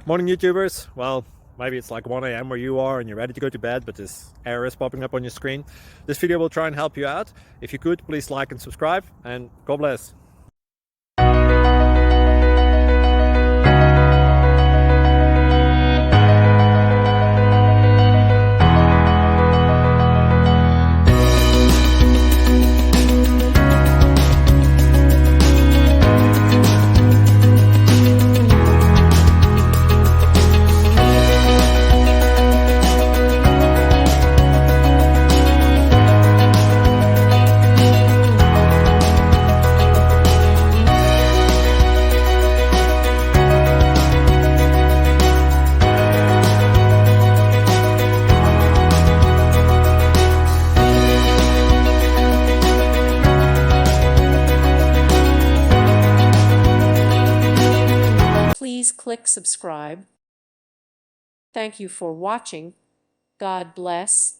Morning YouTubers. Well, maybe it's like 1 a.m. where you are and you're ready to go to bed, but this error is popping up on your screen. This video will try and help you out. If you could, please like and subscribe, and God bless. Please click subscribe. Thank you for watching. God bless.